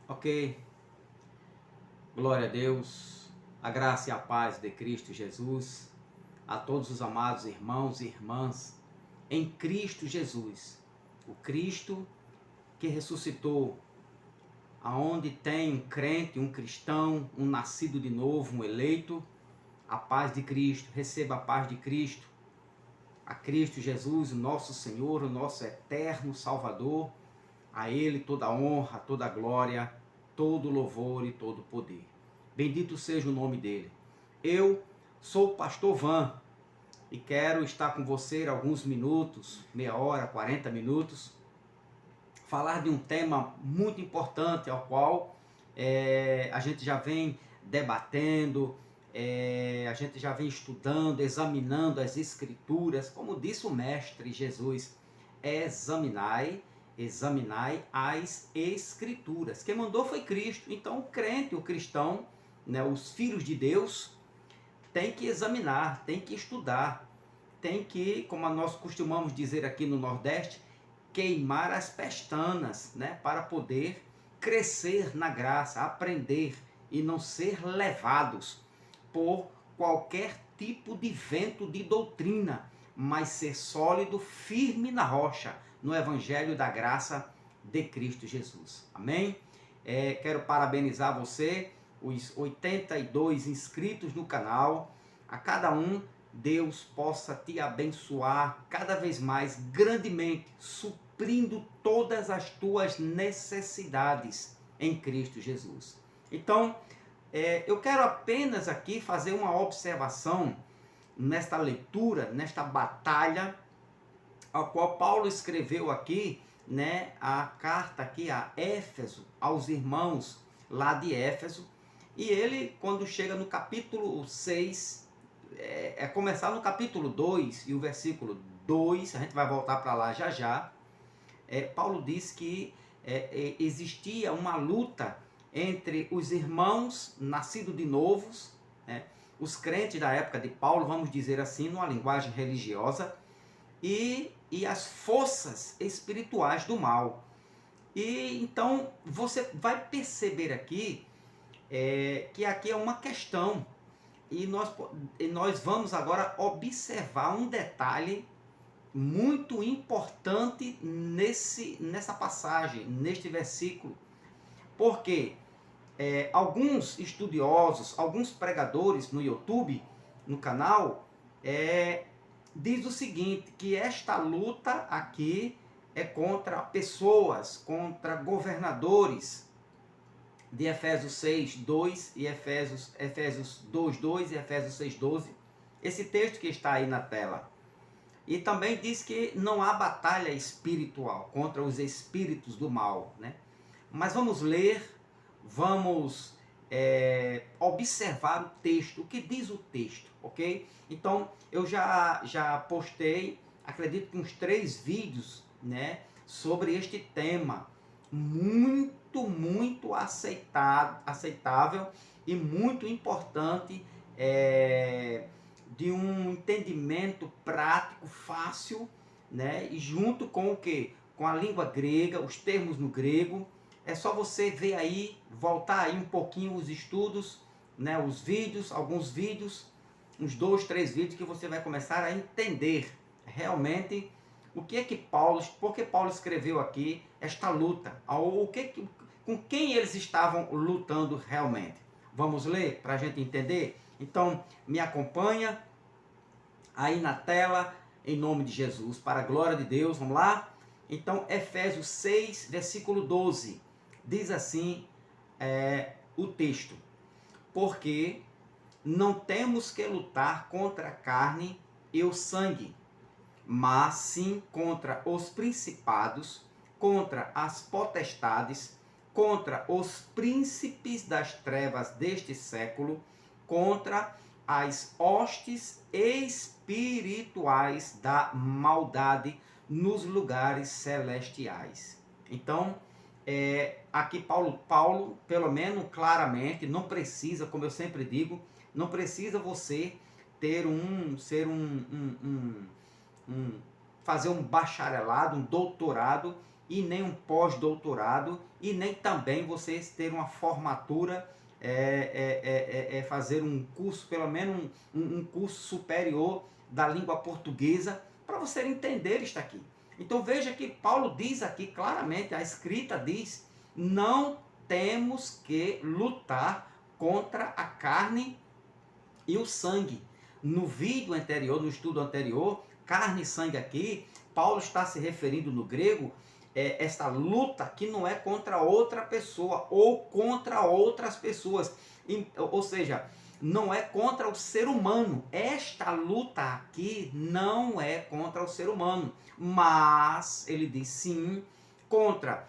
Ok, glória a Deus, a graça e a paz de Cristo Jesus, a todos os amados irmãos e irmãs em Cristo Jesus, o Cristo que ressuscitou, aonde tem um crente, um cristão, um nascido de novo, um eleito, a paz de Cristo, receba a paz de Cristo, a Cristo Jesus, o nosso Senhor, o nosso eterno Salvador, a Ele toda a honra, toda a glória, todo o louvor e todo o poder. Bendito seja o nome dele. Eu sou o pastor Van e quero estar com você alguns minutos, meia hora, 40 minutos, falar de um tema muito importante ao qual a gente já vem debatendo, a gente já vem estudando, examinando as escrituras, como disse o mestre Jesus, examinai as escrituras. Quem mandou foi Cristo. Então o crente, o cristão, né, os filhos de Deus, tem que examinar, tem que estudar, tem que, como nós costumamos dizer aqui no Nordeste, queimar as pestanas, né, para poder crescer na graça, aprender e não ser levados por qualquer tipo de vento de doutrina, mas ser sólido, firme na rocha, no Evangelho da graça de Cristo Jesus. Amém? Quero parabenizar você, os 82 inscritos no canal. A cada um, Deus possa te abençoar cada vez mais grandemente, suprindo todas as tuas necessidades em Cristo Jesus. Então, eu quero apenas aqui fazer uma observação nesta leitura, nesta batalha, a qual Paulo escreveu aqui, né, a carta aqui a Éfeso, aos irmãos lá de Éfeso, e ele, quando chega no capítulo 6, começar no capítulo 2 e o versículo 2, a gente vai voltar para lá já já, Paulo diz que existia uma luta entre os irmãos nascidos de novos, né, os crentes da época de Paulo, vamos dizer assim, numa linguagem religiosa, e as forças espirituais do mal. E então você vai perceber aqui que aqui é uma questão, e nós vamos agora observar um detalhe muito importante nessa passagem, neste versículo, porque alguns estudiosos, alguns pregadores no YouTube, no canal, diz o seguinte, que esta luta aqui é contra pessoas, contra governadores, de Efésios 6, 2 e Efésios 2, 2 e Efésios 6, 12. Esse texto que está aí na tela. E também diz que não há batalha espiritual contra os espíritos do mal, né? Mas vamos ler, vamos observar o texto, o que diz o texto, ok? Então, eu já postei, acredito que uns 3 vídeos, né, sobre este tema, muito aceitável e muito importante, de um entendimento prático, fácil, né, e junto com o que? Com a língua grega, os termos no grego. É só você ver aí, voltar aí um pouquinho os estudos, né, os vídeos, alguns vídeos, uns 2, 3 vídeos, que você vai começar a entender realmente o que é que por que Paulo escreveu aqui esta luta, com quem eles estavam lutando realmente. Vamos ler para a gente entender? Então, me acompanha aí na tela, em nome de Jesus, para a glória de Deus, vamos lá? Então, Efésios 6, versículo 12, diz assim o texto: porque não temos que lutar contra a carne e o sangue, mas sim contra os principados, contra as potestades, contra os príncipes das trevas deste século, contra as hostes espirituais da maldade nos lugares celestiais. Então, aqui Paulo, pelo menos claramente, não precisa, como eu sempre digo, não precisa você fazer um bacharelado, um doutorado e nem um pós-doutorado, e nem também você ter uma formatura, fazer um curso, pelo menos um curso superior da língua portuguesa, para você entender isto aqui. Então veja que Paulo diz aqui claramente, a escrita diz, não temos que lutar contra a carne e o sangue. No vídeo anterior, no estudo anterior, carne e sangue aqui, Paulo está se referindo no grego, esta luta que não é contra outra pessoa ou contra outras pessoas. Ou seja, não é contra o ser humano. Esta luta aqui não é contra o ser humano. Mas, ele diz sim, contra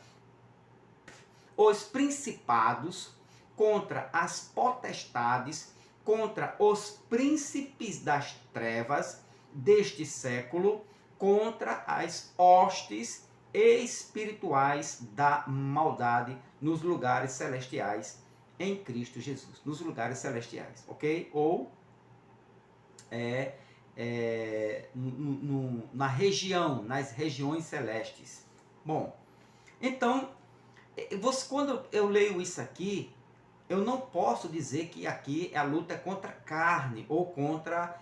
os principados, contra as potestades, contra os príncipes das trevas deste século, contra as hostes espirituais da maldade nos lugares celestiais em Cristo Jesus. Nos lugares celestiais, ok? Ou na região, nas regiões celestes. Bom, então, quando eu leio isso aqui, eu não posso dizer que aqui a luta é contra a carne ou contra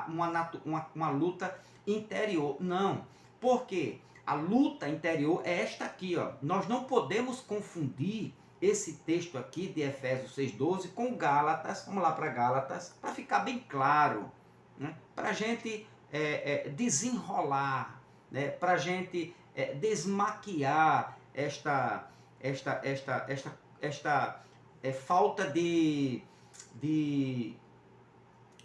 uma luta interior. Não, porque a luta interior é esta aqui. Ó. Nós não podemos confundir esse texto aqui de Efésios 6,12 com Gálatas. Vamos lá para Gálatas, para ficar bem claro, né? Para a gente desenrolar, né? Para a gente desmaquiar esta falta de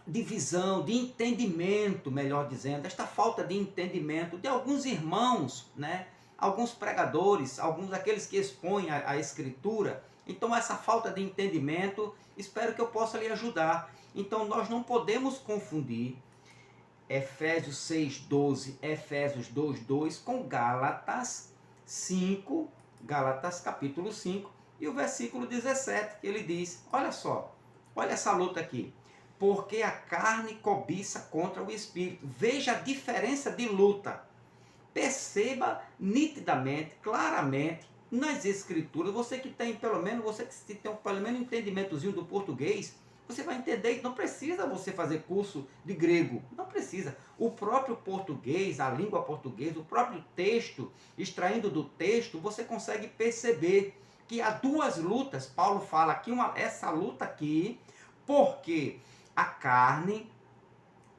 visão, de entendimento, melhor dizendo, esta falta de entendimento de alguns irmãos, né? Alguns pregadores, alguns daqueles que expõem a Escritura. Então, essa falta de entendimento, espero que eu possa lhe ajudar. Então, nós não podemos confundir Efésios 6,12, Efésios 2,2 com Gálatas 5, Gálatas capítulo 5, e o versículo 17, que ele diz, olha só, olha essa luta aqui, porque a carne cobiça contra o espírito. Veja a diferença de luta. Perceba nitidamente, claramente, nas escrituras, você que tem pelo menos um entendimentozinho do português, você vai entender que não precisa você fazer curso de grego, não precisa. O próprio português, a língua portuguesa, o próprio texto, extraindo do texto, você consegue perceber que há duas lutas. Paulo fala aqui, essa luta aqui, porque a carne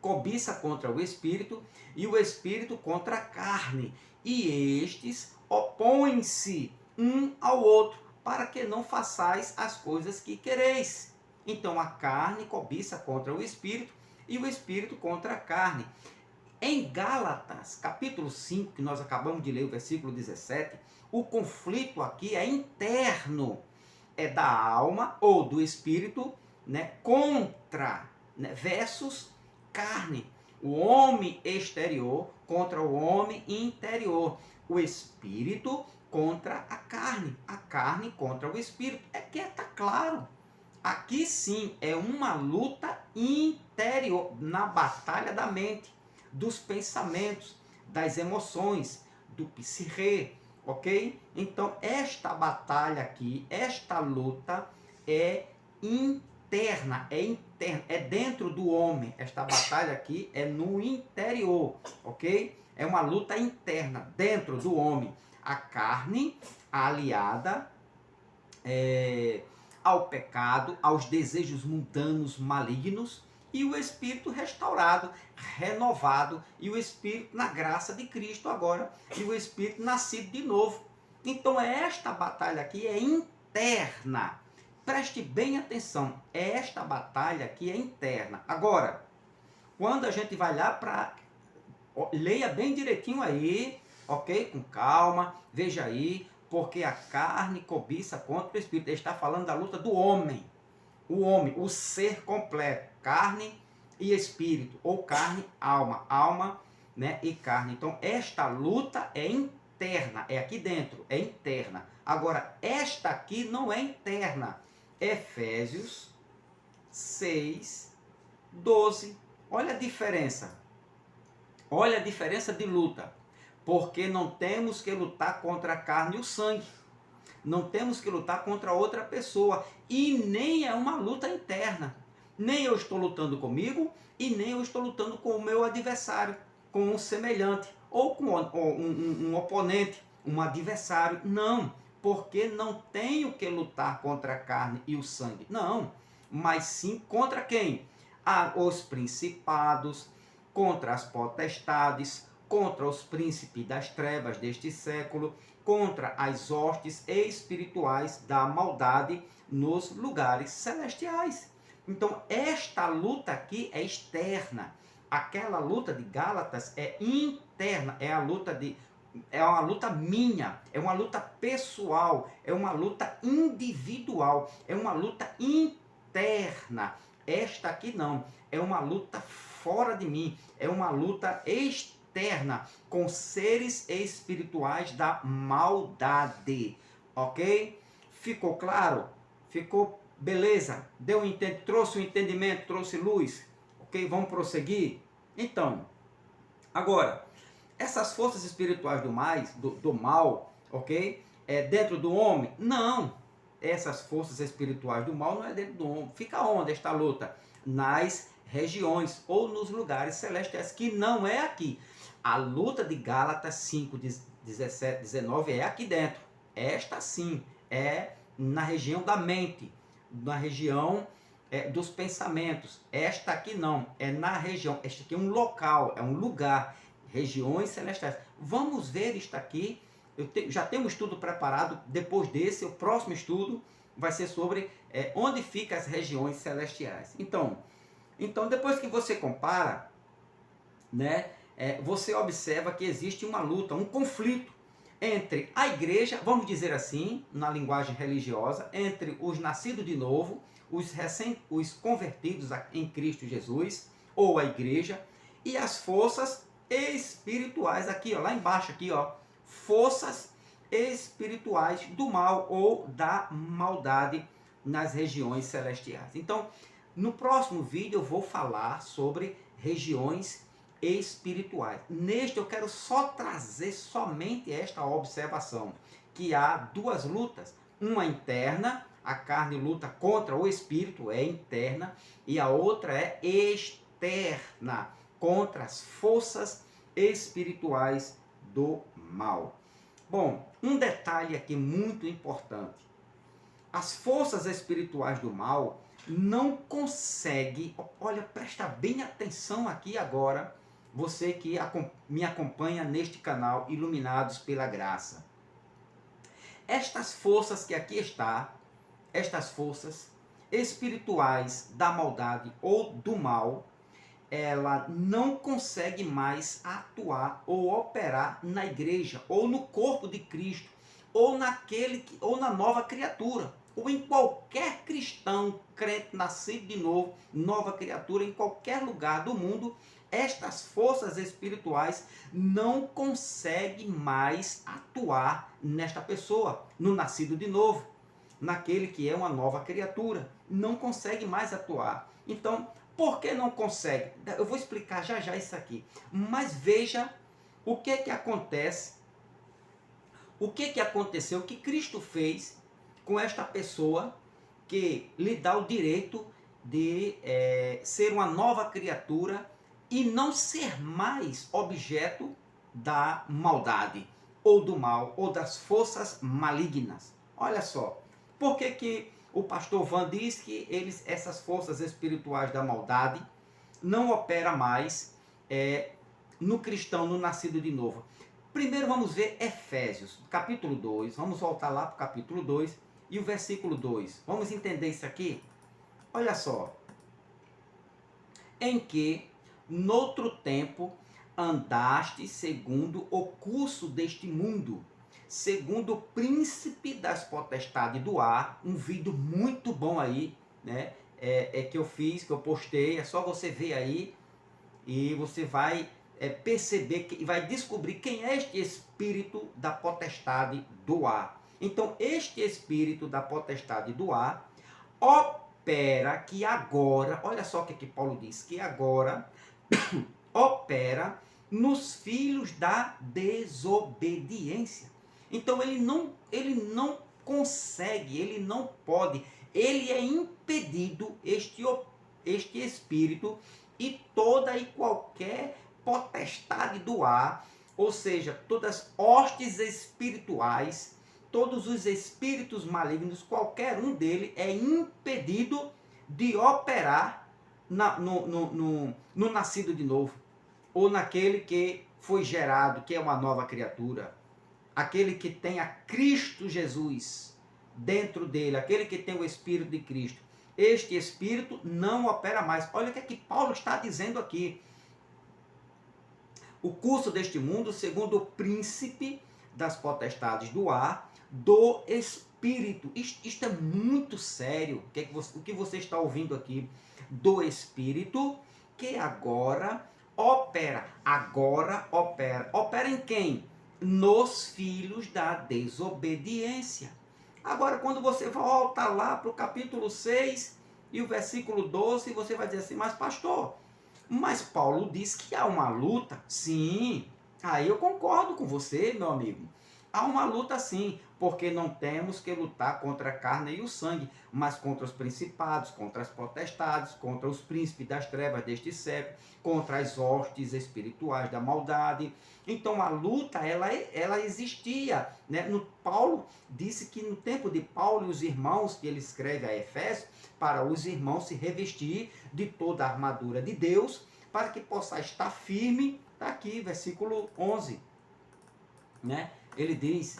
cobiça contra o espírito e o espírito contra a carne. E estes opõem-se um ao outro, para que não façais as coisas que quereis. Então a carne cobiça contra o espírito e o espírito contra a carne. Em Gálatas, capítulo 5, que nós acabamos de ler, o versículo 17, o conflito aqui é interno, é da alma ou do espírito, né, contra, né, versus carne. O homem exterior contra o homem interior. O espírito contra a carne contra o espírito. É que está claro. Aqui sim é uma luta interior, na batalha da mente, dos pensamentos, das emoções, do psique, ok? Então esta batalha aqui, esta luta é interna, é dentro do homem. Esta batalha aqui é no interior, ok? É uma luta interna, dentro do homem. A carne aliada ao pecado, aos desejos mundanos malignos, e o espírito restaurado, renovado, e o espírito na graça de Cristo agora, e o espírito nascido de novo. Então esta batalha aqui é interna. Preste bem atenção, esta batalha aqui é interna. Agora, quando a gente vai lá para... Leia bem direitinho aí, ok? Com calma, veja aí, porque a carne cobiça contra o espírito. Ele está falando da luta do homem. O homem, o ser completo, carne e espírito, ou carne, alma, né, e carne. Então, esta luta é interna, é aqui dentro, é interna. Agora, esta aqui não é interna. Efésios 6:12. Olha a diferença. Olha a diferença de luta. porque não temos que lutar contra a carne e o sangue. Não temos que lutar contra outra pessoa. E nem é uma luta interna. Nem eu estou lutando comigo e nem eu estou lutando com o meu adversário, com um semelhante, ou com um oponente, um adversário. Não, porque não tenho que lutar contra a carne e o sangue. Não, mas sim contra quem? Os principados, contra as potestades, contra os príncipes das trevas deste século, contra as hostes espirituais da maldade nos lugares celestiais. Então, esta luta aqui é externa. Aquela luta de Gálatas é interna, é uma luta minha, é uma luta pessoal, é uma luta individual, é uma luta interna. Esta aqui não, é uma luta fora de mim, é uma luta externa com seres espirituais da maldade. Ok? Ficou claro? Ficou beleza? Trouxe o entendimento, trouxe luz? Ok? Vamos prosseguir? Então, agora, essas forças espirituais do mal, ok? É dentro do homem? Não. Essas forças espirituais do mal não é dentro do homem. Fica onde esta luta? Nas regiões ou nos lugares celestiais, que não é aqui. A luta de Gálatas 5, 17, 19 é aqui dentro. Esta sim é na região da mente, na região dos pensamentos. Esta aqui não, é na região. Este aqui é um local, é um lugar. Regiões celestiais. Vamos ver isto aqui. Já tenho um estudo preparado. Depois desse, o próximo estudo vai ser sobre onde ficam as regiões celestiais. Então, depois que você compara, né, você observa que existe uma luta, um conflito entre a igreja, vamos dizer assim, na linguagem religiosa, entre os nascidos de novo, os convertidos em Cristo Jesus, ou a igreja, e as forças espirituais, aqui ó, lá embaixo aqui ó, forças espirituais do mal ou da maldade nas regiões celestiais. Então, no próximo vídeo eu vou falar sobre regiões espirituais. Neste eu quero só trazer somente esta observação, que há duas lutas, uma interna, a carne luta contra o espírito, é interna, e a outra é externa, contra as forças espirituais do mal. Bom, um detalhe aqui muito importante. As forças espirituais do mal não conseguem, olha, presta bem atenção aqui agora, você que me acompanha neste canal Iluminados pela Graça. Estas forças que aqui está, estas forças espirituais da maldade ou do mal, ela não consegue mais atuar ou operar na igreja, ou no corpo de Cristo, ou na nova criatura, ou em qualquer cristão, crente, nascido de novo, nova criatura, em qualquer lugar do mundo, estas forças espirituais não conseguem mais atuar nesta pessoa, no nascido de novo, naquele que é uma nova criatura, não consegue mais atuar. Então, por que não consegue? Eu vou explicar já já isso aqui. Mas veja o que acontece, o que aconteceu, o que Cristo fez com esta pessoa que lhe dá o direito de ser uma nova criatura e não ser mais objeto da maldade, ou do mal, ou das forças malignas. Olha só, por que o pastor Van diz que essas forças espirituais da maldade não operam mais no cristão, no nascido de novo? Primeiro vamos ver Efésios, capítulo 2. Vamos voltar lá para o capítulo 2 e o versículo 2. Vamos entender isso aqui? Olha só. Em que, noutro tempo, andaste segundo o curso deste mundo, segundo o príncipe das potestades do ar. Um vídeo muito bom aí, né? Que eu fiz, que eu postei. É só você ver aí e você vai perceber e vai descobrir quem é este espírito da potestade do ar. Então, este espírito da potestade do ar opera que agora, olha só o que Paulo diz, que agora opera nos filhos da desobediência. Então ele não consegue, ele não pode, ele é impedido, este espírito e toda e qualquer potestade do ar, ou seja, todas as hostes espirituais, todos os espíritos malignos, qualquer um dele é impedido de operar no nascido de novo, ou naquele que foi gerado, que é uma nova criatura, aquele que tem a Cristo Jesus dentro dele, aquele que tem o Espírito de Cristo. Este Espírito não opera mais. Olha o que é que Paulo está dizendo aqui. O curso deste mundo, segundo o príncipe das potestades do ar, do Espírito. Isto é muito sério. O que você está ouvindo aqui? Do Espírito, que agora opera. Agora opera. Opera em quem? Nos filhos da desobediência. Agora, quando você volta lá para o capítulo 6 e o versículo 12, você vai dizer assim, mas pastor, mas Paulo diz que há uma luta. Sim, aí eu concordo com você, meu amigo. Há uma luta sim, porque não temos que lutar contra a carne e o sangue, mas contra os principados, contra as potestades, contra os príncipes das trevas deste século, contra as hostes espirituais da maldade. Então a luta, ela existia, né? Paulo disse que no tempo de Paulo e os irmãos, que ele escreve a Efésios, para os irmãos se revestir de toda a armadura de Deus, para que possa estar firme. Está aqui, versículo 11, né? Ele diz,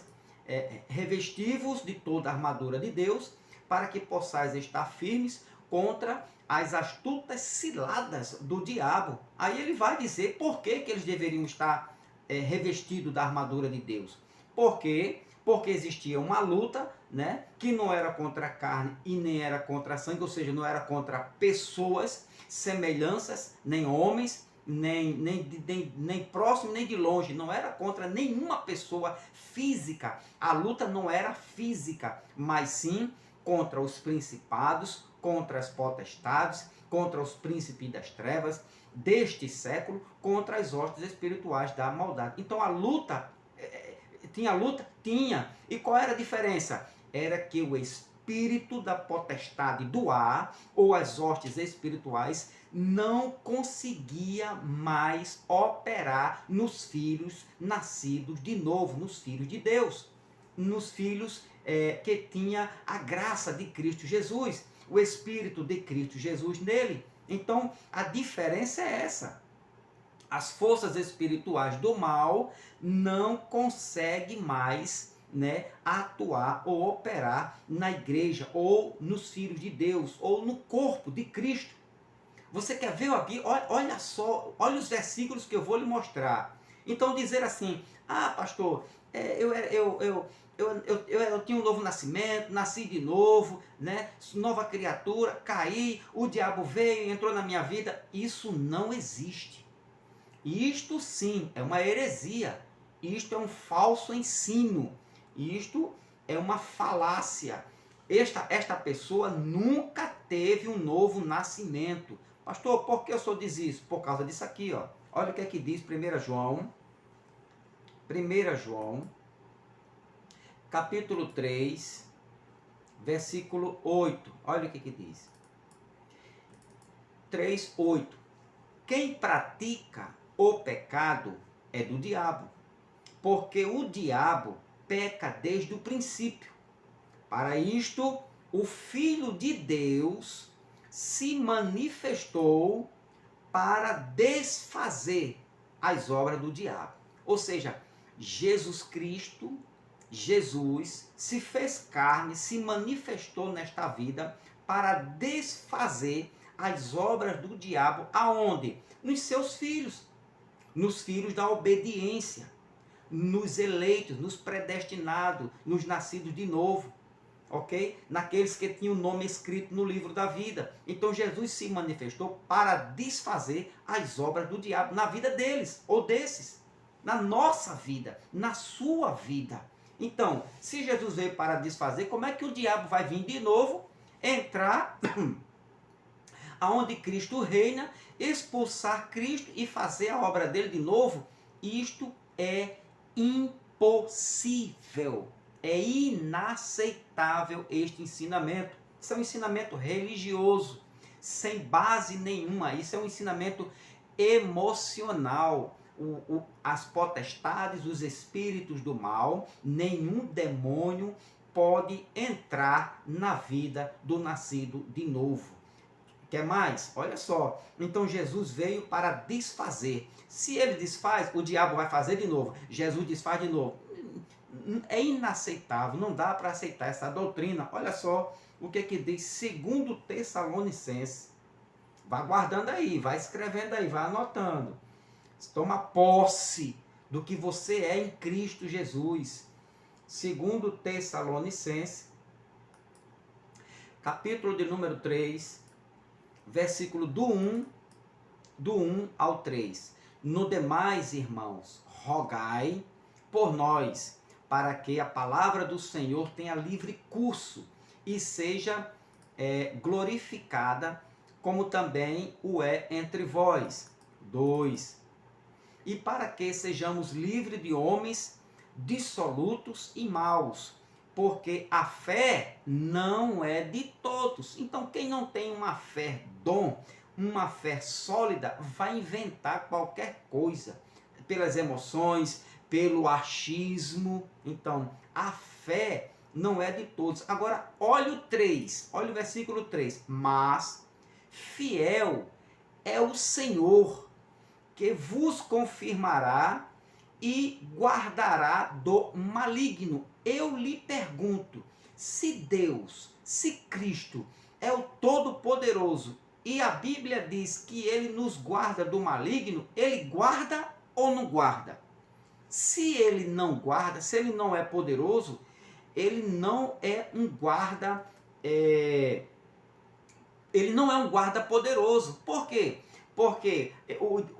revesti-vos de toda a armadura de Deus, para que possais estar firmes contra as astutas ciladas do diabo. Aí ele vai dizer por que eles deveriam estar revestidos da armadura de Deus. Por quê? Porque existia uma luta, né, que não era contra a carne e nem era contra a sangue, ou seja, não era contra pessoas, semelhanças, nem homens, nem próximo, nem de longe, não era contra nenhuma pessoa física. A luta não era física, mas sim contra os principados, contra as potestades, contra os príncipes das trevas deste século, contra as hostes espirituais da maldade. Então a luta, tinha luta? Tinha. E qual era a diferença? Era que o espírito da potestade do ar, ou as hostes espirituais, não conseguia mais operar nos filhos nascidos de novo, nos filhos de Deus, nos filhos que tinha a graça de Cristo Jesus, o Espírito de Cristo Jesus nele. Então, a diferença é essa. As forças espirituais do mal não conseguem mais, né, atuar ou operar na igreja, ou nos filhos de Deus, ou no corpo de Cristo. Você quer ver aqui? Olha só, olha os versículos que eu vou lhe mostrar. Então dizer assim, pastor, eu tinha um novo nascimento, nasci de novo, né? Nova criatura, caí, o diabo veio e entrou na minha vida. Isso não existe. Isto sim é uma heresia. Isto é um falso ensino. Isto é uma falácia. Esta pessoa nunca teve um novo nascimento. Pastor, por que o senhor diz isso? Por causa disso aqui, ó. Olha o que é que diz 1 João, capítulo 3, versículo 8. Olha o que é que diz. 3, 8. Quem pratica o pecado é do diabo, porque o diabo peca desde o princípio. Para isto, o Filho de Deus se manifestou para desfazer as obras do diabo. Ou seja, Jesus Cristo, Jesus se fez carne, se manifestou nesta vida para desfazer as obras do diabo. Aonde? Nos seus filhos, nos filhos da obediência, nos eleitos, nos predestinados, nos nascidos de novo. Ok? Naqueles que tinham o nome escrito no livro da vida. Então Jesus se manifestou para desfazer as obras do diabo na vida deles, ou desses, na nossa vida, na sua vida. Então, se Jesus veio para desfazer, como é que o diabo vai vir de novo, entrar, aonde Cristo reina, expulsar Cristo e fazer a obra dele de novo, isto é impossível. É inaceitável este ensinamento. Isso é um ensinamento religioso, sem base nenhuma. Isso é um ensinamento emocional. As potestades, os espíritos do mal, nenhum demônio pode entrar na vida do nascido de novo. Quer mais? Olha só. Então Jesus veio para desfazer. Se ele desfaz, o diabo vai fazer de novo. Jesus desfaz de novo. É inaceitável, não dá para aceitar essa doutrina. Olha só o que diz 2 Tessalonicenses. Vá guardando aí, vai escrevendo aí, vai anotando. Toma posse do que você é em Cristo Jesus. 2 Tessalonicenses, capítulo de número 3, versículo do 1 ao 3. No demais, irmãos, rogai por nós, para que a palavra do Senhor tenha livre curso e seja glorificada, como também o é entre vós. 2. E para que sejamos livres de homens dissolutos e maus, porque a fé não é de todos. Então, quem não tem uma fé dom, uma fé sólida, vai inventar qualquer coisa, pelas emoções, pelo achismo. Então, a fé não é de todos. Agora, olha o 3, olha o versículo 3. Mas fiel é o Senhor, que vos confirmará e guardará do maligno. Eu lhe pergunto, se Deus, se Cristo é o Todo-Poderoso e a Bíblia diz que ele nos guarda do maligno, ele guarda ou não guarda? Se ele não guarda, se ele não é poderoso, ele não é um guarda, ele não é um guarda poderoso. Por quê? Porque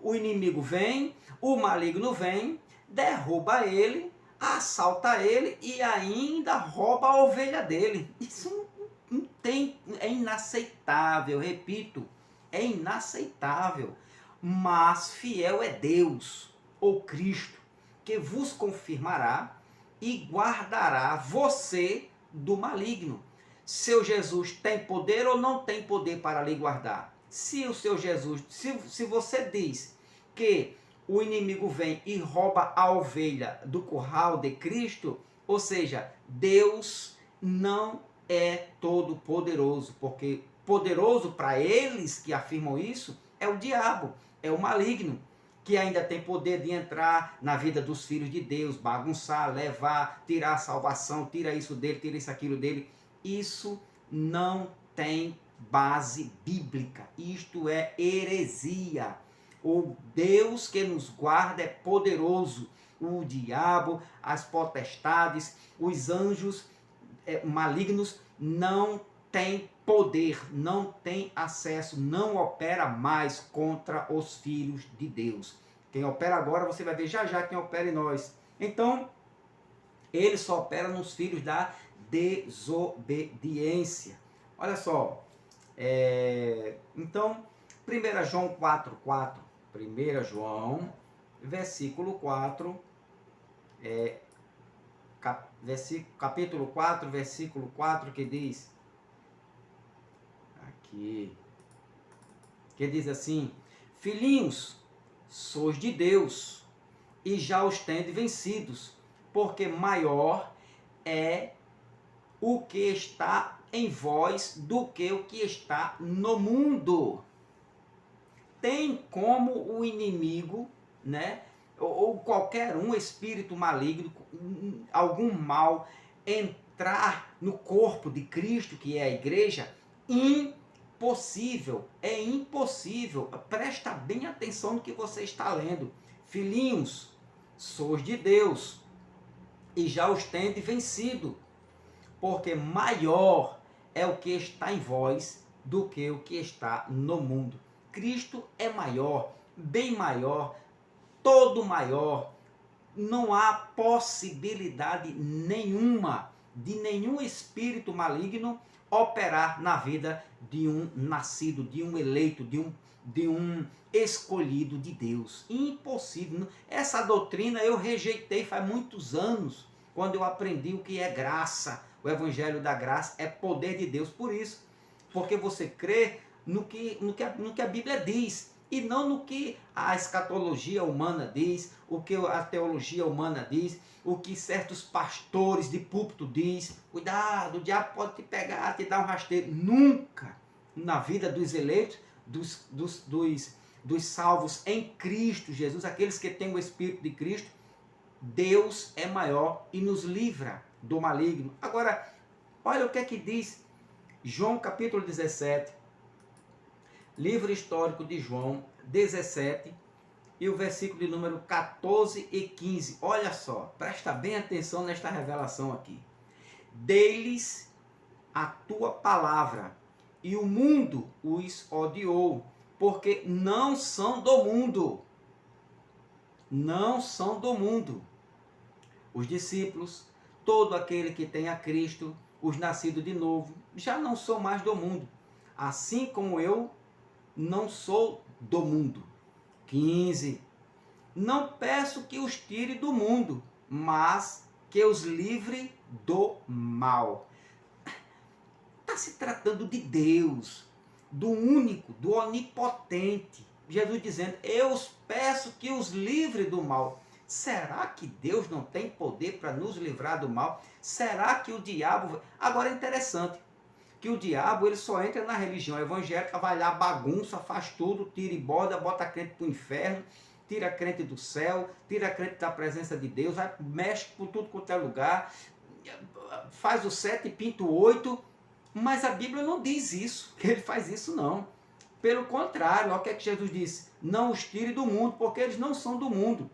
o inimigo vem, o maligno vem, derruba ele, assalta ele e ainda rouba a ovelha dele. Isso não tem, é inaceitável, repito, é inaceitável. Mas fiel é Deus, ou Cristo, que vos confirmará e guardará você do maligno. Seu Jesus tem poder ou não tem poder para lhe guardar? Se o seu Jesus, se você diz que o inimigo vem e rouba a ovelha do curral de Cristo, ou seja, Deus não é todo poderoso, porque poderoso para eles que afirmam isso é o diabo, é o maligno, que ainda tem poder de entrar na vida dos filhos de Deus, bagunçar, levar, tirar a salvação, tira isso dele, tira isso aquilo dele. Isso não tem base bíblica. Isto é heresia. O Deus que nos guarda é poderoso. O diabo, as potestades, os anjos malignos não têm poder, não têm acesso, não opera mais contra os filhos de Deus. Quem opera agora, você vai ver já já quem opera em nós. Então, ele só opera nos filhos da desobediência. Olha só. Então, 1 João 4,4. 1 João, versículo 4. Capítulo 4, versículo 4, que diz... Aqui. Que diz assim: filhinhos, sois de Deus, e já os tendes vencidos, porque maior é o que está em vós do que o que está no mundo. Tem como o inimigo, né, ou qualquer espírito maligno, algum mal, entrar no corpo de Cristo, que é a igreja? Impossível, é impossível. Presta bem atenção no que você está lendo. Filhinhos, sois de Deus, e já os tendes vencido, porque maior é o que está em vós do que o que está no mundo. Cristo é maior, bem maior, todo maior. Não há possibilidade nenhuma de nenhum espírito maligno operar na vida de um nascido, de um eleito, de um escolhido de Deus. Impossível. Essa doutrina eu rejeitei faz muitos anos, quando eu aprendi o que é graça. O evangelho da graça é poder de Deus. Por isso, porque você crê no que a Bíblia diz, e não no que a escatologia humana diz, o que a teologia humana diz, o que certos pastores de púlpito diz. Cuidado, o diabo pode te pegar, te dar um rasteiro. Nunca na vida dos eleitos, dos salvos em Cristo Jesus, aqueles que têm o Espírito de Cristo, Deus é maior e nos livra do maligno. Agora, olha o que é que diz João capítulo 17, livro histórico de João 17, e o versículo de número 14 e 15. Olha só, presta bem atenção nesta revelação aqui. Dei-lhes a tua palavra, e o mundo os odiou, porque não são do mundo. Não são do mundo. Os discípulos, todo aquele que tem a Cristo, os nascidos de novo, já não são mais do mundo. Assim como eu não sou do mundo. 15. Não peço que os tire do mundo, mas que os livre do mal. Está se tratando de Deus, do único, do onipotente. Jesus dizendo, eu os peço que os livre do mal. Será que Deus não tem poder para nos livrar do mal? Será que o diabo... Agora é interessante que o diabo ele só entra na religião evangélica, vai lá, bagunça, faz tudo, tira e borda, bota a crente para o inferno, tira a crente do céu, tira a crente da presença de Deus, vai, mexe por tudo quanto é lugar, faz o 7 e pinta o 8, mas a Bíblia não diz isso, que ele faz isso não. Pelo contrário, olha o que é que Jesus disse, não os tire do mundo, porque eles não são do mundo,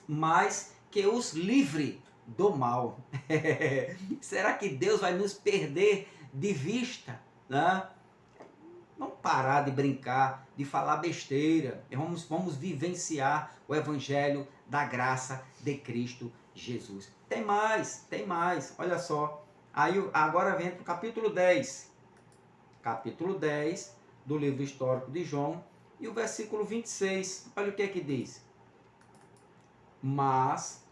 mas que os livre do mal. Será que Deus vai nos perder de vista, né? Vamos parar de brincar, de falar besteira. Vamos vivenciar o evangelho da graça de Cristo Jesus. Tem mais. Olha só. Aí agora vem para o capítulo 10. Capítulo 10 do livro histórico de João e o versículo 26. Olha o que é que diz. Mas,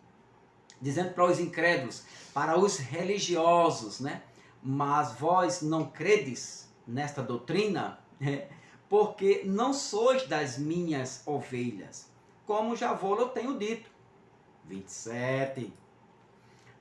dizendo para os incrédulos, para os religiosos, né? Mas vós não credes nesta doutrina, porque não sois das minhas ovelhas, como já vou-lo tenho dito. 27.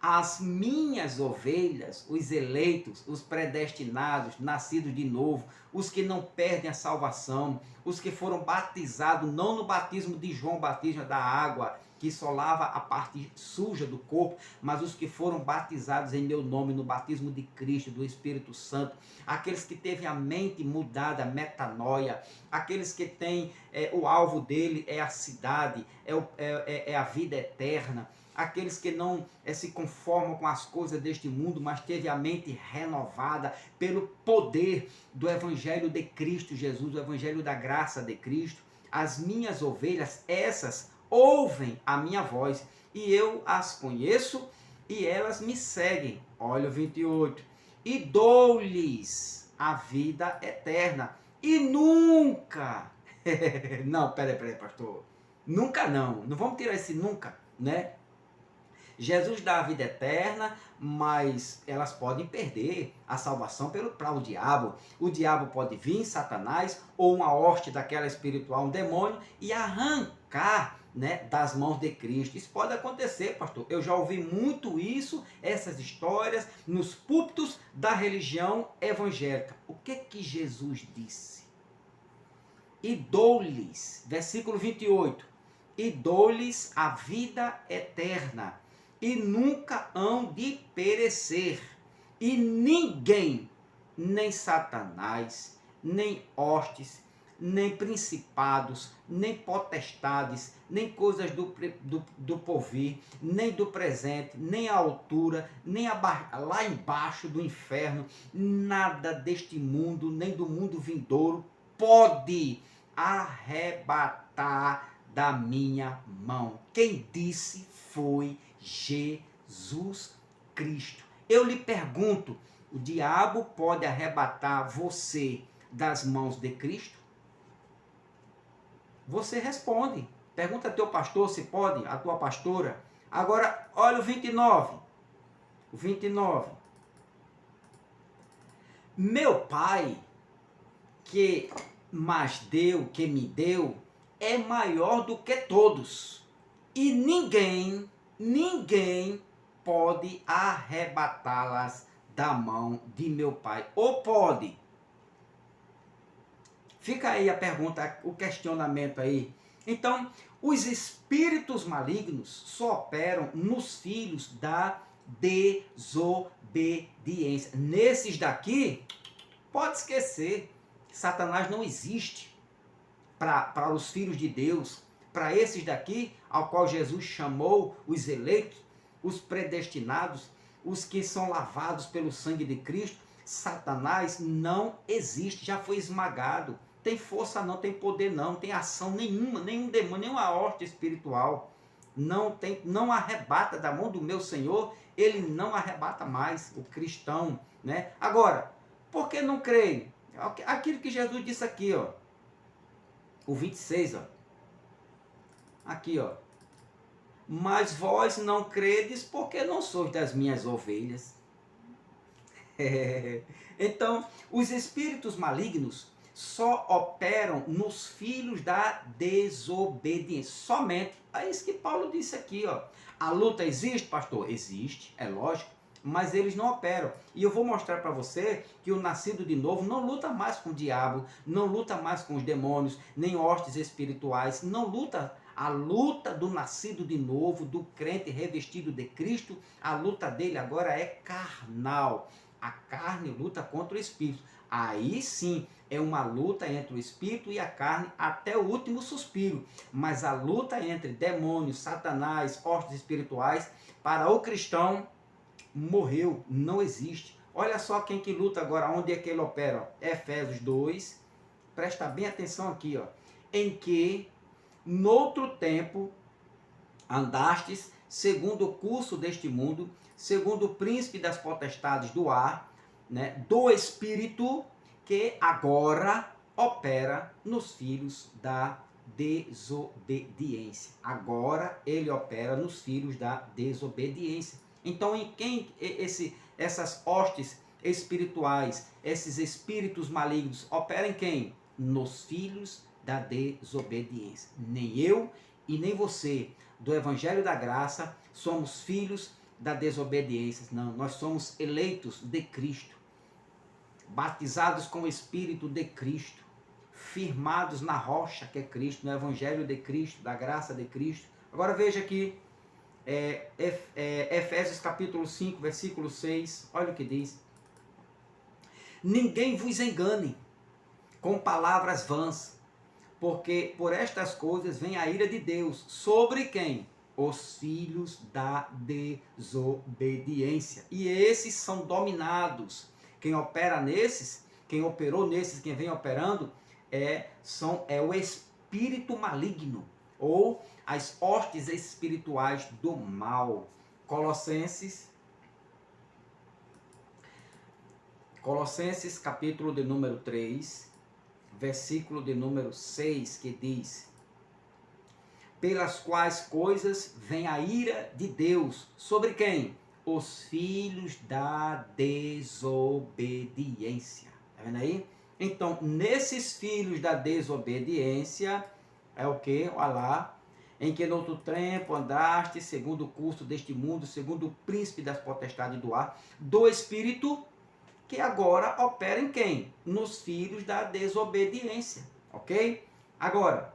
As minhas ovelhas, os eleitos, os predestinados, nascidos de novo, os que não perdem a salvação, os que foram batizados, não no batismo de João, batismo da água, que só lava a parte suja do corpo, mas os que foram batizados em meu nome, no batismo de Cristo, do Espírito Santo, aqueles que teve a mente mudada, metanoia, aqueles que têm, o alvo dele é a cidade, é a vida eterna, aqueles que não se conformam com as coisas deste mundo, mas teve a mente renovada pelo poder do Evangelho de Cristo Jesus, o Evangelho da graça de Cristo. As minhas ovelhas, essas, ouvem a minha voz, e eu as conheço, e elas me seguem. Olha o 28. E dou-lhes a vida eterna, e nunca... Não, peraí, pastor. Nunca não vamos tirar esse nunca, né? Jesus dá a vida eterna, mas elas podem perder a salvação para o diabo. O diabo pode vir, Satanás, ou uma hoste daquela espiritual, um demônio, e arrancar, né, das mãos de Cristo. Isso pode acontecer, pastor. Eu já ouvi muito isso, essas histórias, nos púlpitos da religião evangélica. O que Jesus disse? E dou-lhes, versículo 28, e dou-lhes a vida eterna, e nunca hão de perecer, e ninguém, nem Satanás, nem hostes, nem principados, nem potestades, nem coisas do porvir, nem do presente, nem a altura, nem lá embaixo do inferno, nada deste mundo, nem do mundo vindouro, pode arrebatar da minha mão. Quem disse foi Jesus Cristo. Eu lhe pergunto, o diabo pode arrebatar você das mãos de Cristo? Você responde. Pergunta ao teu pastor se pode, a tua pastora. Agora, olha o 29. O 29. Meu Pai, que me deu, é maior do que todos. E ninguém pode arrebatá-las da mão de meu Pai. Ou pode? Fica aí a pergunta, o questionamento aí. Então, os espíritos malignos só operam nos filhos da desobediência. Nesses daqui, pode esquecer. Satanás não existe para os filhos de Deus. Para esses daqui, ao qual Jesus chamou os eleitos, os predestinados, os que são lavados pelo sangue de Cristo, Satanás não existe, já foi esmagado. Tem força não, tem poder não, tem ação nenhuma, nenhum demônio, nenhuma horta espiritual. Não arrebata da mão do meu Senhor, ele não arrebata mais o cristão, né? Agora, por que não creio? Aquilo que Jesus disse aqui, ó. O 26, ó. Aqui, ó. Mas vós não credes porque não sois das minhas ovelhas. Então, os espíritos malignos só operam nos filhos da desobediência. Somente. É isso que Paulo disse aqui, ó. A luta existe, pastor? Existe, é lógico. Mas eles não operam. E eu vou mostrar para você que o nascido de novo não luta mais com o diabo, não luta mais com os demônios, nem hostes espirituais, não luta. A luta do nascido de novo, do crente revestido de Cristo, a luta dele agora é carnal. A carne luta contra o espírito. Aí sim, é uma luta entre o espírito e a carne até o último suspiro. Mas a luta entre demônios, satanás, hostes espirituais, para o cristão, morreu, não existe. Olha só quem que luta agora, onde é que ele opera? Efésios 2, presta bem atenção aqui, ó. Em que, noutro tempo, andastes segundo o curso deste mundo, segundo o príncipe das potestades do ar, né, do espírito que agora opera nos filhos da desobediência. Agora ele opera nos filhos da desobediência. Então, em quem essas hostes espirituais, esses espíritos malignos operam em quem? Nos filhos da desobediência. Nem eu e nem você, do Evangelho da Graça, somos filhos da desobediência. Não, nós somos eleitos de Cristo, batizados com o Espírito de Cristo, firmados na rocha que é Cristo, no Evangelho de Cristo, da graça de Cristo. Agora veja aqui, Efésios capítulo 5, versículo 6, olha o que diz. Ninguém vos engane com palavras vãs, porque por estas coisas vem a ira de Deus. Sobre quem? Os filhos da desobediência. E esses são dominados. Quem opera nesses, quem operou nesses, quem vem operando, é o espírito maligno, ou as hostes espirituais do mal. Colossenses capítulo de número 3, versículo de número 6, que diz: pelas quais coisas vem a ira de Deus. Sobre quem? Os filhos da desobediência. Tá vendo aí? Então, nesses filhos da desobediência, é o que? Olha lá. Em que no outro tempo andaste, segundo o curso deste mundo, segundo o príncipe das potestades do ar, do espírito, que agora opera em quem? Nos filhos da desobediência. Ok? Agora,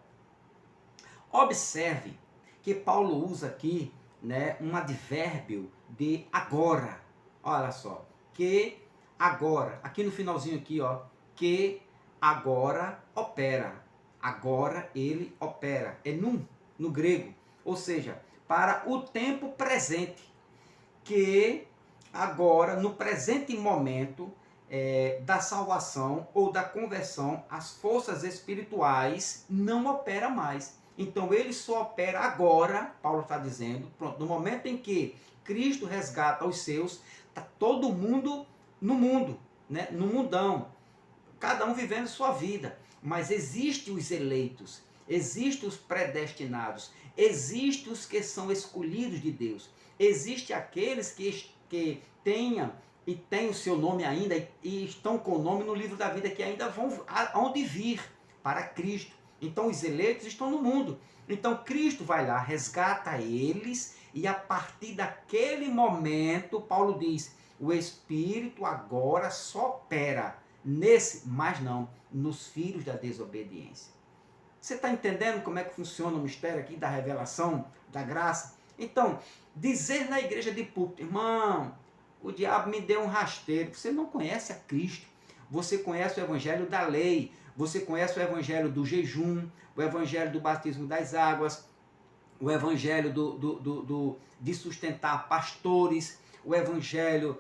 observe que Paulo usa aqui, né, um advérbio de agora. Olha só, que agora, aqui no finalzinho aqui, ó, que agora opera. Agora ele opera. É no grego, ou seja, para o tempo presente, que agora, no presente momento da salvação ou da conversão, as forças espirituais não operam mais. Então ele só opera agora, Paulo está dizendo, pronto, no momento em que Cristo resgata os seus, Está todo mundo no mundo, né? No mundão. Cada um vivendo sua vida. Mas existem os eleitos, existem os predestinados, existem os que são escolhidos de Deus. Existem aqueles que tenham e têm o seu nome ainda e estão com o nome no livro da vida, que ainda vão aonde vir para Cristo. Então os eleitos estão no mundo. Então Cristo vai lá, resgata eles, e a partir daquele momento, Paulo diz, o Espírito agora só opera nesse, mas não, nos filhos da desobediência. Você está entendendo como é que funciona o mistério aqui da revelação, da graça? Então, dizer na igreja de púlpito, irmão, o diabo me deu um rasteiro. Você não conhece a Cristo. Você conhece o evangelho da lei. Você conhece o evangelho do jejum, o evangelho do batismo das águas, o evangelho de sustentar pastores, o evangelho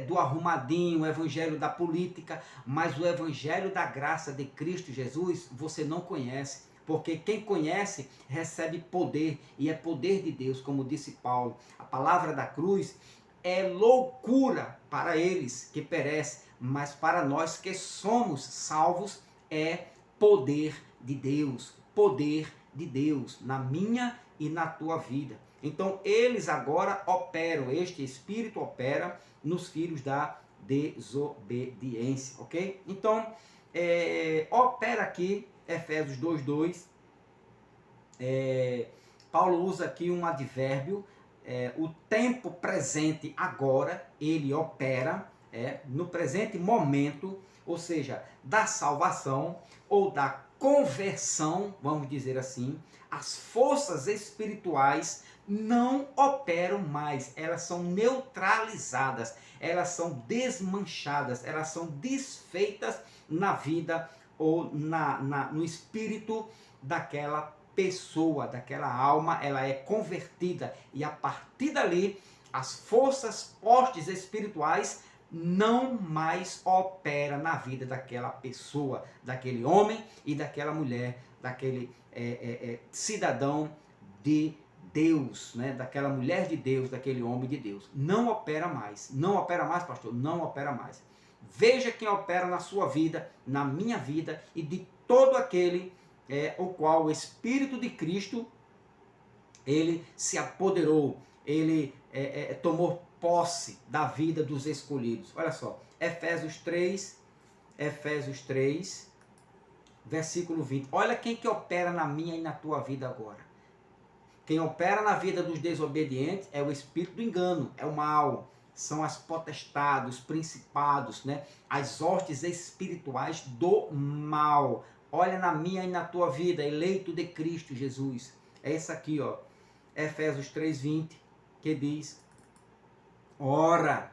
do arrumadinho, o evangelho da política, mas o evangelho da graça de Cristo Jesus você não conhece. Porque quem conhece recebe poder, e é poder de Deus, como disse Paulo. A palavra da cruz é loucura para eles que perecem, mas para nós que somos salvos é poder de Deus. Poder de Deus na minha e na tua vida. Então eles agora operam, este Espírito opera nos filhos da desobediência, ok? Então, opera aqui, Efésios 2:2, Paulo usa aqui um advérbio, o tempo presente agora, ele opera no presente momento, ou seja, da salvação ou da conversão, vamos dizer assim. As forças espirituais não operam mais, elas são neutralizadas, elas são desmanchadas, elas são desfeitas na vida ou no espírito daquela pessoa, daquela alma. Ela é convertida, e a partir dali as forças, hostes espirituais não mais opera na vida daquela pessoa, daquele homem e daquela mulher, daquele cidadão de Deus, né? Daquela mulher de Deus, daquele homem de Deus. Não opera mais. Não opera mais, pastor? Não opera mais. Veja quem opera na sua vida, na minha vida e de todo aquele o qual o Espírito de Cristo ele se apoderou, ele tomou posse da vida dos escolhidos. Olha só, Efésios 3, versículo 20. Olha quem que opera na minha e na tua vida agora. Quem opera na vida dos desobedientes é o espírito do engano, é o mal, são as potestades, os principados, né? As hostes espirituais do mal. Olha na minha e na tua vida, eleito de Cristo Jesus. É essa aqui, ó, Efésios 3:20, que diz: ora,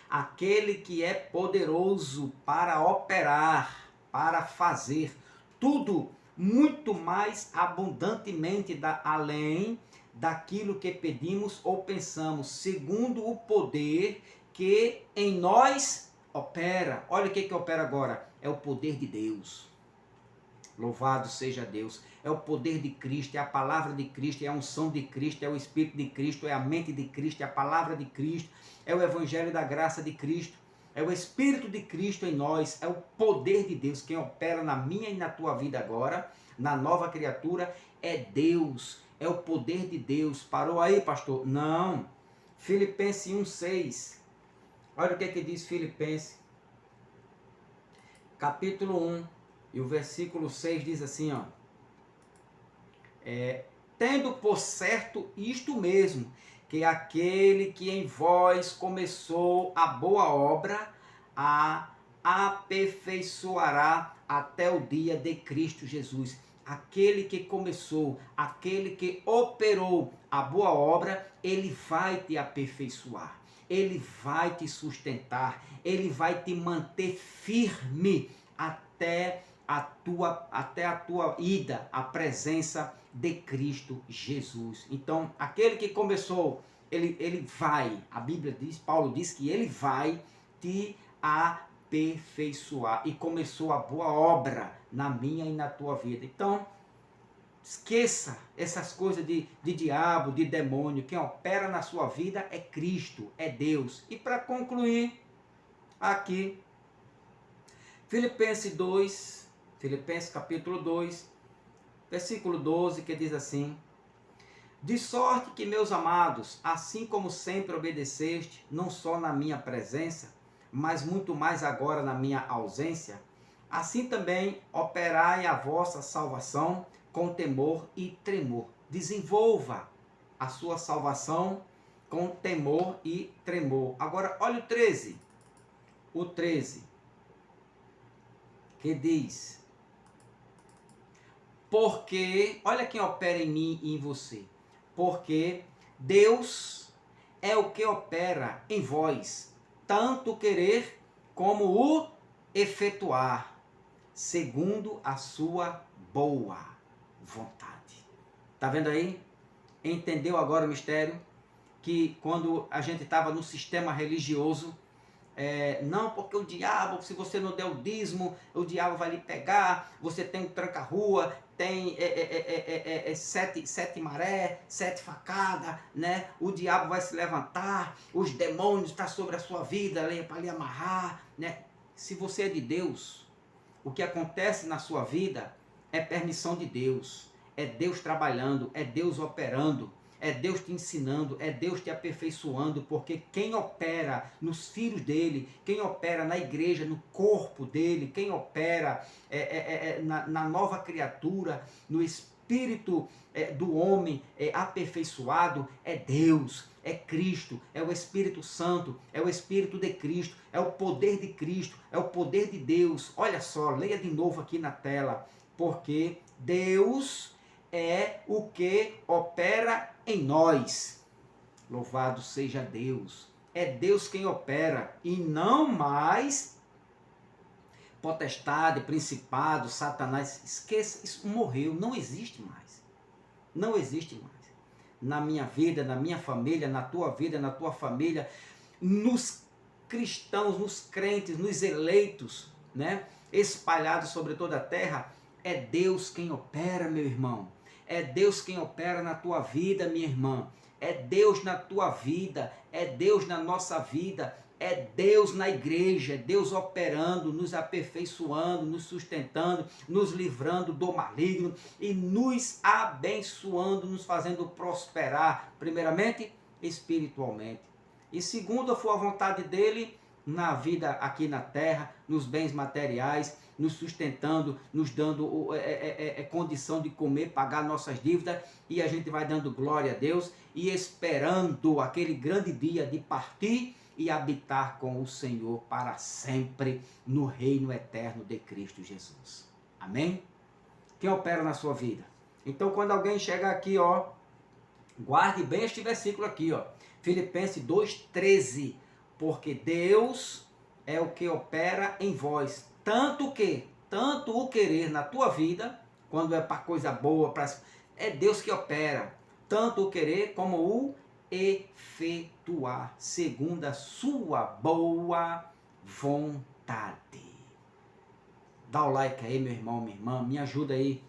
aquele que é poderoso para operar, para fazer tudo muito mais abundantemente além daquilo que pedimos ou pensamos, segundo o poder que em nós opera. Olha o que opera agora, é o poder de Deus. Louvado seja Deus. É o poder de Cristo, é a palavra de Cristo, é a unção de Cristo, é o Espírito de Cristo, é a mente de Cristo, é a palavra de Cristo, é o Evangelho da graça de Cristo, é o Espírito de Cristo em nós, é o poder de Deus. Quem opera na minha e na tua vida agora, na nova criatura, é Deus, é o poder de Deus. Parou aí, pastor? Não. Filipenses 1:6. Olha o que diz Filipenses, capítulo 1. E o versículo 6 diz assim, ó, tendo por certo isto mesmo, que aquele que em vós começou a boa obra, a aperfeiçoará até o dia de Cristo Jesus. Aquele que começou, aquele que operou a boa obra, ele vai te aperfeiçoar, ele vai te sustentar, ele vai te manter firme até a tua ida à presença de Cristo Jesus. Então, aquele que começou, ele vai, a Bíblia diz, Paulo diz que ele vai te aperfeiçoar, e começou a boa obra na minha e na tua vida. Então, Esqueça essas coisas de diabo, de demônio. Quem opera na sua vida é Cristo, é Deus. E para concluir, aqui, Filipenses capítulo 2, versículo 12, que diz assim: de sorte que, meus amados, assim como sempre obedeceste, não só na minha presença, mas muito mais agora na minha ausência, assim também operai a vossa salvação com temor e tremor. Desenvolva a sua salvação com temor e tremor. Agora, olha o 13. O 13, que diz: porque, olha quem opera em mim e em você. Porque Deus é o que opera em vós, tanto o querer como o efetuar, segundo a sua boa vontade. Tá vendo aí? Entendeu agora o mistério? Que quando a gente estava no sistema religioso, não, porque o diabo, se você não der o dízimo, o diabo vai lhe pegar, você tem um tranca-rua, tem sete maré, 7 facadas, né? O diabo vai se levantar, os demônios estão sobre a sua vida para lhe amarrar, né? Se você é de Deus, o que acontece na sua vida é permissão de Deus, é Deus trabalhando, é Deus operando, é Deus te ensinando, é Deus te aperfeiçoando, porque quem opera nos filhos dele, quem opera na igreja, no corpo dele, quem opera na nova criatura, no espírito do homem aperfeiçoado, é Deus, é Cristo, é o Espírito Santo, é o Espírito de Cristo, é o poder de Cristo, é o poder de Deus. Olha só, leia de novo aqui na tela, porque Deus é o que opera em nós. Louvado seja Deus. É Deus quem opera e não mais potestade, principado, Satanás. Esqueça, isso morreu, não existe mais. Não existe mais. Na minha vida, na minha família, na tua vida, na tua família, nos cristãos, nos crentes, nos eleitos, né, espalhados sobre toda a terra, é Deus quem opera, meu irmão. É Deus quem opera na tua vida, minha irmã. É Deus na tua vida, é Deus na nossa vida, é Deus na igreja, é Deus operando, nos aperfeiçoando, nos sustentando, nos livrando do maligno e nos abençoando, nos fazendo prosperar, primeiramente, espiritualmente. E segundo, for a vontade dele na vida aqui na terra, nos bens materiais, nos sustentando, nos dando condição de comer, pagar nossas dívidas, e a gente vai dando glória a Deus e esperando aquele grande dia de partir e habitar com o Senhor para sempre no reino eterno de Cristo Jesus. Amém? Quem opera na sua vida? Então, quando alguém chegar aqui, ó, guarde bem este versículo aqui, ó, Filipenses 2,13, porque Deus é o que opera em vós, tanto o querer na tua vida, quando é para coisa boa, é Deus que opera, tanto o querer como o efetuar, segundo a sua boa vontade. Dá o like aí, meu irmão, minha irmã, me ajuda aí,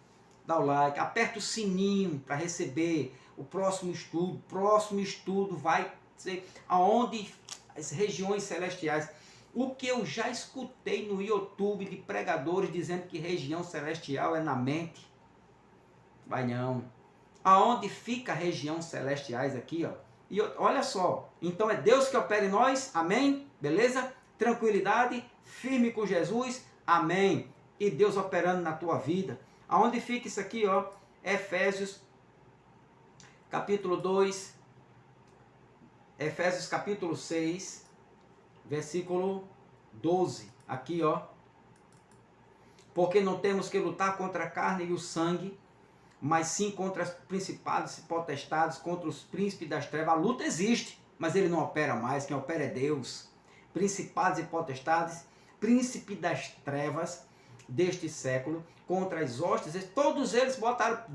dá o like, aperta o sininho para receber o próximo estudo. Próximo estudo vai ser aonde as regiões celestiais. O que eu já escutei no YouTube de pregadores dizendo que região celestial é na mente. Vai não. Aonde fica a região celestiais aqui, ó. E olha só, então é Deus que opera em nós, amém? Beleza? Tranquilidade, firme com Jesus, amém? E Deus operando na tua vida. Aonde fica isso aqui, ó? Efésios capítulo 2, Efésios capítulo 6, versículo 12, aqui ó, porque não temos que lutar contra a carne e o sangue, mas sim contra os principados e potestades, contra os príncipes das trevas. A luta existe, mas ele não opera mais, quem opera é Deus. Principados e potestades, príncipe das trevas deste século, contra as hostes, todos eles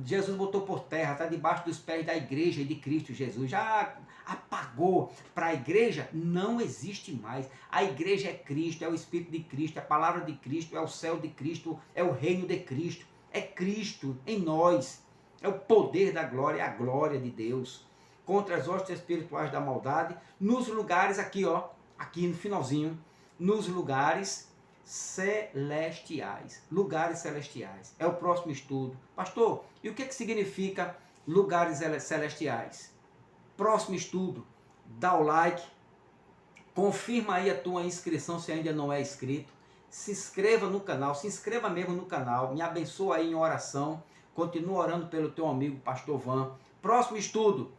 Jesus botou por terra, está debaixo dos pés da igreja e de Cristo Jesus, já apagou. Para a igreja não existe mais. A igreja é Cristo, é o Espírito de Cristo, é a palavra de Cristo, é o céu de Cristo, é o reino de Cristo, é Cristo em nós. É o poder da glória, a glória de Deus contra as hostes espirituais da maldade nos lugares aqui, ó, aqui no finalzinho, nos lugares celestiais. Lugares celestiais. É o próximo estudo. Pastor, e o que significa lugares celestiais? Próximo estudo. Dá o like. Confirma aí a tua inscrição se ainda não é inscrito. Se inscreva no canal. Se inscreva mesmo no canal. Me abençoa aí em oração. Continua orando pelo teu amigo Pastor Van. Próximo estudo.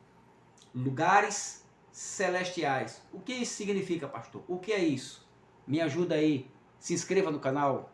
Lugares celestiais. O que isso significa, pastor? O que é isso? Me ajuda aí. Se inscreva no canal.